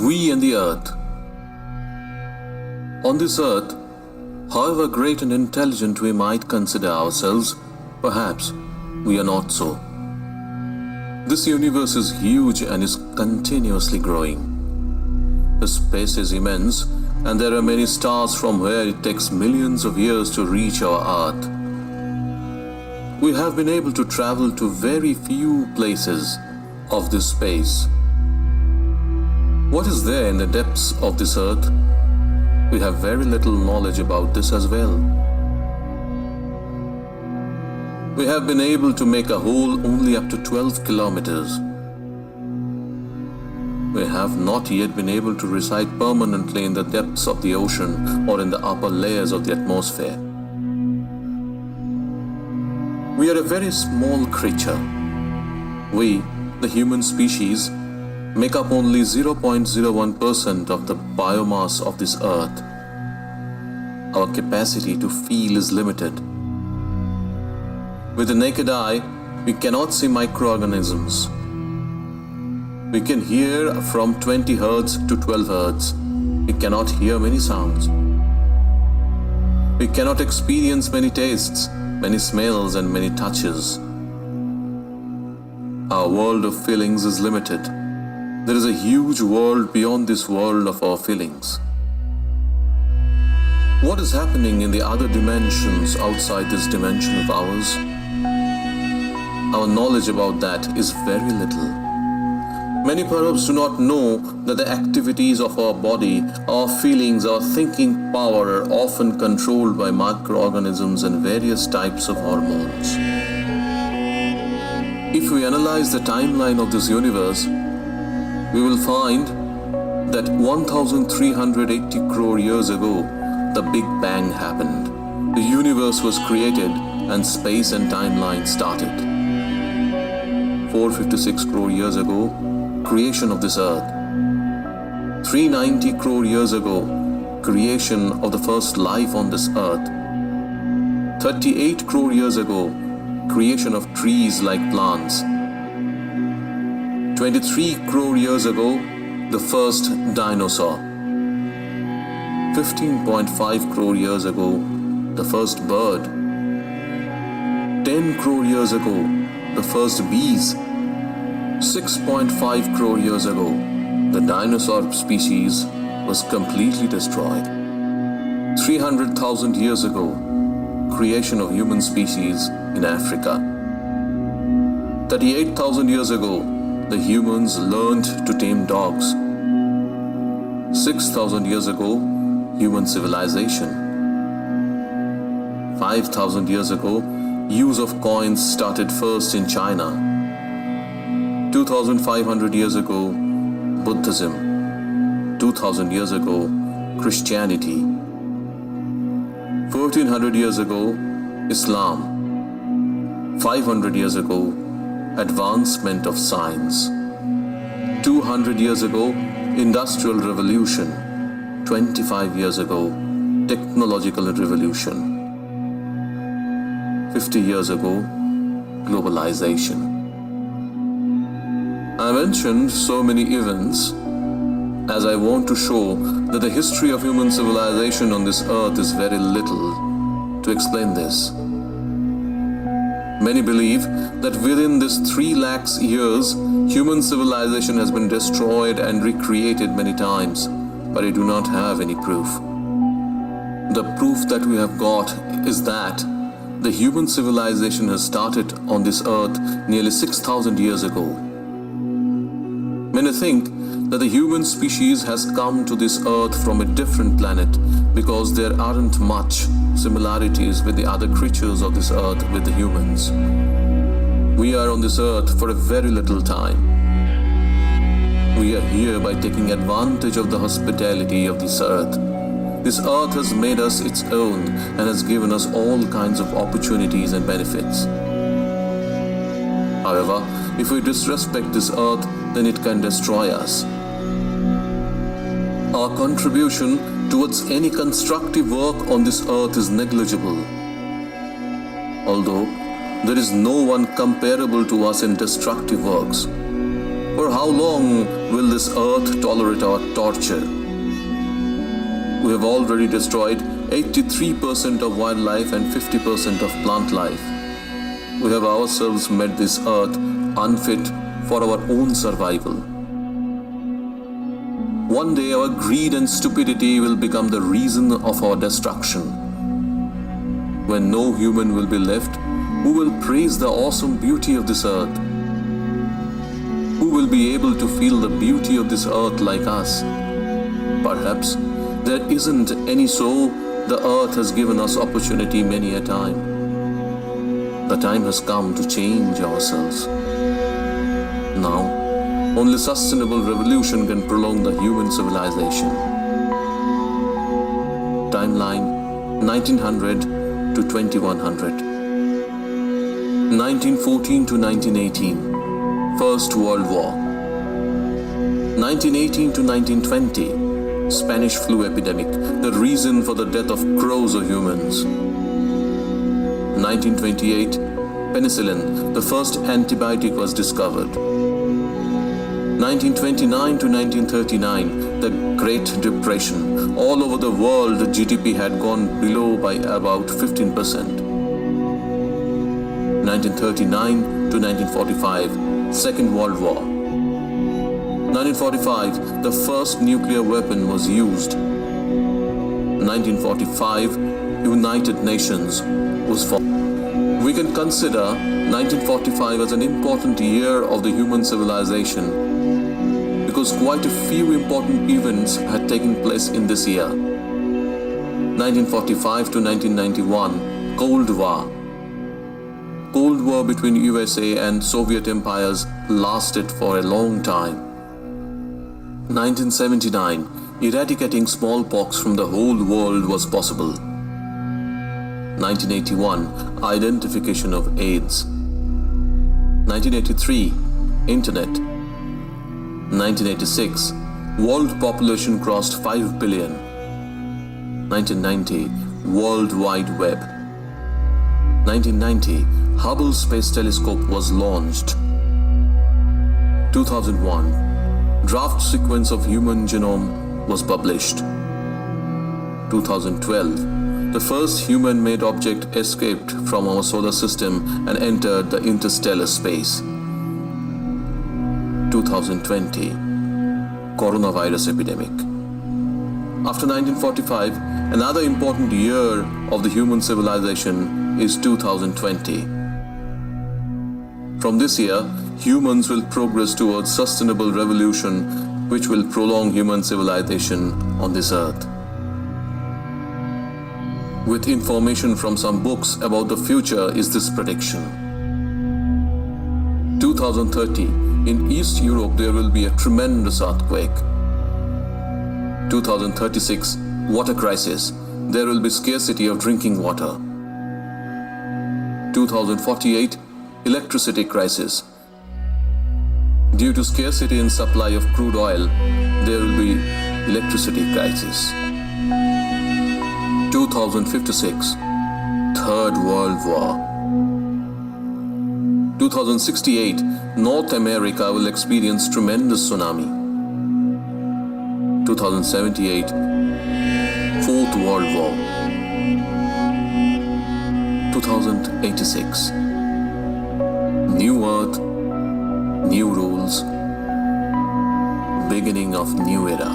We and the earth. On this earth, however great and intelligent we might consider ourselves, perhaps we are not so. This universe is huge and is continuously growing. The space is immense, and there are many stars from where it takes millions of years to reach our earth. We have been able to travel to very few places of this space. What is there in the depths of this earth? We have very little knowledge about this as well. We have been able to make a hole only up to 12 kilometers. We have not yet been able to reside permanently in the depths of the ocean or in the upper layers of the atmosphere. We are a very small creature. We, the human species, make up only 0.01% of the biomass of this earth. Our capacity to feel is limited. With the naked eye, we cannot see microorganisms. We can hear from 20 Hz to 12 Hz. We cannot hear many sounds. We cannot experience many tastes, many smells, and many touches. Our world of feelings is limited. There is a huge world beyond this world of our feelings. What is happening in the other dimensions outside this dimension of ours? Our knowledge about that is very little. Many perhaps do not know that the activities of our body, our feelings, our thinking power are often controlled by microorganisms and various types of hormones. If we analyze the timeline of this universe, we will find that 1380 crore years ago, the Big Bang happened. The universe was created and space and timeline started. 456 crore years ago, creation of this earth. 390 crore years ago, creation of the first life on this earth. 38 crore years ago, creation of trees like plants. 23 crore years ago, the first dinosaur. 15.5 crore years ago, the first bird. 10 crore years ago, the first bees. 6.5 crore years ago, the dinosaur species was completely destroyed. 300,000 years ago, creation of human species in Africa. 38,000 years ago, the humans learned to tame dogs. 6,000 years ago, human civilization. 5,000 years ago, use of coins started first in China. 2,500 years ago, Buddhism. 2,000 years ago, Christianity. 1,400 years ago, Islam. 500 years ago, advancement of science. 200 years ago, Industrial Revolution. 25 years ago, Technological Revolution. 50 years ago, globalization. I mentioned so many events as I want to show that the history of human civilization on this earth is very little to explain this. Many believe that within this 3 lakhs years, human civilization has been destroyed and recreated many times, but I do not have any proof. The proof that we have got is that the human civilization has started on this earth nearly 6,000 years ago. Many think that the human species has come to this earth from a different planet because there aren't much similarities with the other creatures of this earth with the humans. We are on this earth for a very little time. We are here by taking advantage of the hospitality of this earth. This earth has made us its own and has given us all kinds of opportunities and benefits. However, if we disrespect this earth, then it can destroy us. Our contribution towards any constructive work on this earth is negligible. Although there is no one comparable to us in destructive works. For how long will this earth tolerate our torture? We have already destroyed 83% of wildlife and 50% of plant life. We have ourselves made this earth unfit for our own survival. One day our greed and stupidity will become the reason of our destruction. When no human will be left, who will praise the awesome beauty of this earth? Who will be able to feel the beauty of this earth like us? Perhaps there isn't any, so the earth has given us opportunity many a time. The time has come to change ourselves. Now, only sustainable revolution can prolong the human civilization. Timeline 1900 to 2100. 1914 to 1918. First World War. 1918 to 1920. Spanish flu epidemic, the reason for the death of crores of humans. 1928. Penicillin, the first antibiotic, was discovered. 1929 to 1939, the Great Depression. All over the world, the GDP had gone below by about 15%. 1939 to 1945, Second World War. 1945, the first nuclear weapon was used. 1945, United Nations was formed. We can consider 1945 as an important year of the human civilization because quite a few important events had taken place in this year. 1945 to 1991, Cold War. Cold War between USA and Soviet empires lasted for a long time. 1979, eradicating smallpox from the whole world was possible. 1981, identification of AIDS. 1983, Internet. 1986, world population crossed 5 billion. 1990, World Wide Web. 1990, Hubble Space Telescope was launched. 2001, draft sequence of human genome was published. 2012, the first human-made object escaped from our solar system and entered the interstellar space. 2020, coronavirus epidemic. After 1945, another important year of the human civilization is 2020. From this year, humans will progress towards sustainable revolution which will prolong human civilization on this earth. With information from some books about the future is this prediction. 2030, in East Europe there will be a tremendous earthquake. 2036, water crisis. There will be scarcity of drinking water. 2048, electricity crisis. Due to scarcity in supply of crude oil, there will be electricity crisis. 2056, Third World War. 2068, North America will experience tremendous tsunami. 2078, Fourth World War. 2086, New Earth, new rules, beginning of new era.